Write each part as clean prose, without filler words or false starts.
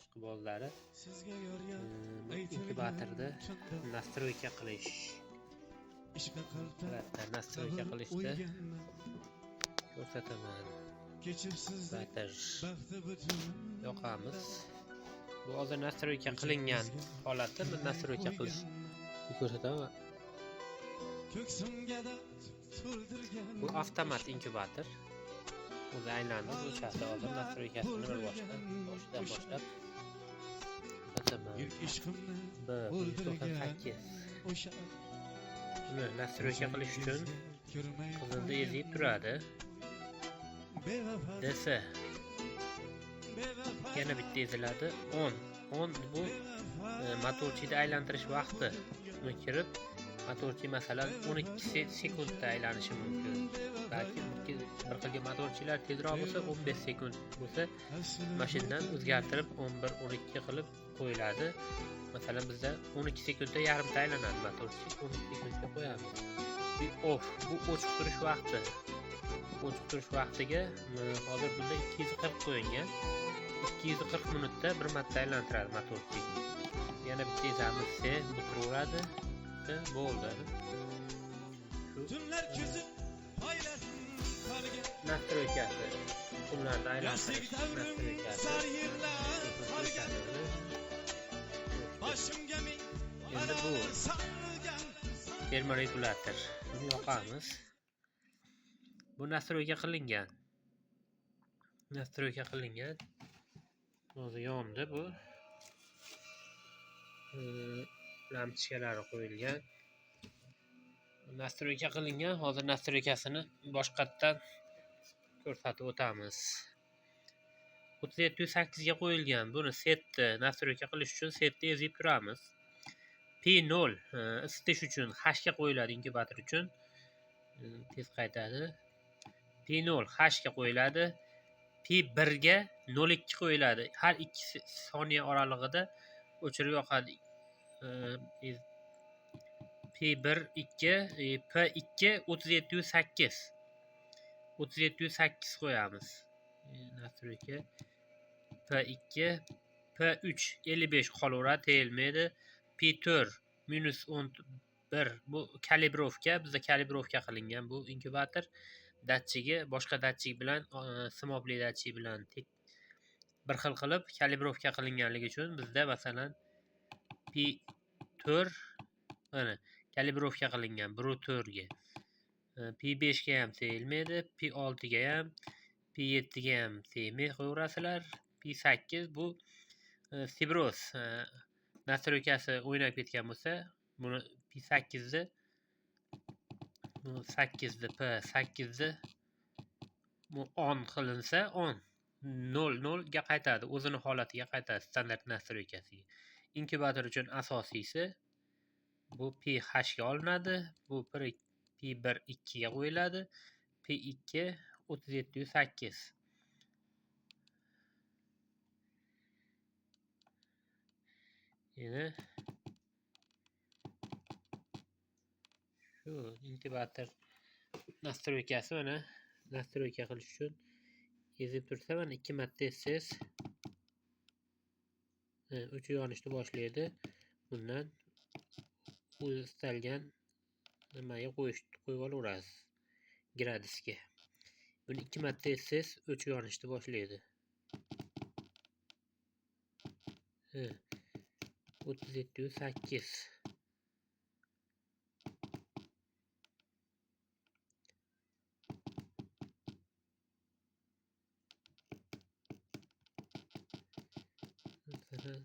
boshqa bozlari inkubatorda nastroyka qilish. Albatta, nastroyka qilishda ko'rsataman. Inkubator yoqamiz. Bu hozir nastroyka qilingan holati. Men nastroyka qilishni ko'rsataman. Bu avtomat inkubator. O'zi aylanib o'chadi. Hozir nastroykasini bir boshidan boshlab ko'rsataman. 198. Buni nastroyka qilish uchun qizilda ezib turadi. DS yana bitta eziladi. 10 bu motorchida aylantirish vaqti. Uni kirib motorchi masalan 12 sekundda aylanishi mumkin. Balki bir xilga motorchilar tezroq bo'lsa 15 sekund bo'lsa, mashinadan o'zgartirib 11-12 qilib qo'yiladi. Masalan bizda 12 sekundda yarimta aylanadi motorchi, 12 sekundga qo'yamiz. Bu off, bu o'chib turish vaqti. O'chib turish vaqtiga hozir bunda 240 qo'yilgan. 240 minutda bir marta aylantiradi motorchi. Yana bitta ezamiz, bu turaveradi. Bo'ldi. Nastroykasi. Qumlarni aylantirish nastroykasi. Endi bu termoregulator. Buni yoqamiz. Bu nastroyka qilingan. O'zi yondi bu. Lampochkalari qo'yilgan. Nastroyka qilingan. Hozir nastroykasini boshqatdan ko'rsatib o'tamiz. 3708 ga qo'yilgan. Buni setni nastroyka qilish uchun setni ezib turamiz. P0 isitish uchun H ga qo'yiladi inkubator uchun. Tez qaytadi. P0 H ga qo'yiladi. P1 ga 02 qo'yiladi. Har 2 soniya oralig'ida o'chirib yoqadi. P1 2 P2 3708 qo'yamiz. Nastroyka P2 P3 55 qolaveradi, tegilmaydi. P4 -11 bu kalibrovka, bizda kalibrovka qilingan bu inkubator. Datchigi boshqa datchik bilan, simobli datchik bilan bir xil qilib kalibrovka qilinganligi uchun bizda masalan P4 mana kalibrovka qilingan 1/4 ga. P5 ga ham tegilmaydi, P6 ga ham, P7 ga ham tegmay qo'yaverasizlar. P8 bu Sibros nastroykasi o'ynab ketgan bo'lsa, buni P8 P8 bu on qilinsa 00 ga qaytadi, o'zini holatiga qaytadi, standart nastroykasiga. Inkubator uchun asosiysi bu pH ga olinadi, bu P1 2 ga qo'yiladi, P2 3708. Yana shu inkubator nastroykasi mana nastroyka qilish uchun ezib tursa mana 2 marta ezsangiz o'chib yonishni boshlaydi. Bundan o'z istalgan nimaga qo'yib olaverasiz gradusga. Buni 2 marta ezsangiz o'chib yonishni boshlaydi. 3708. Mesela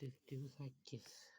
38.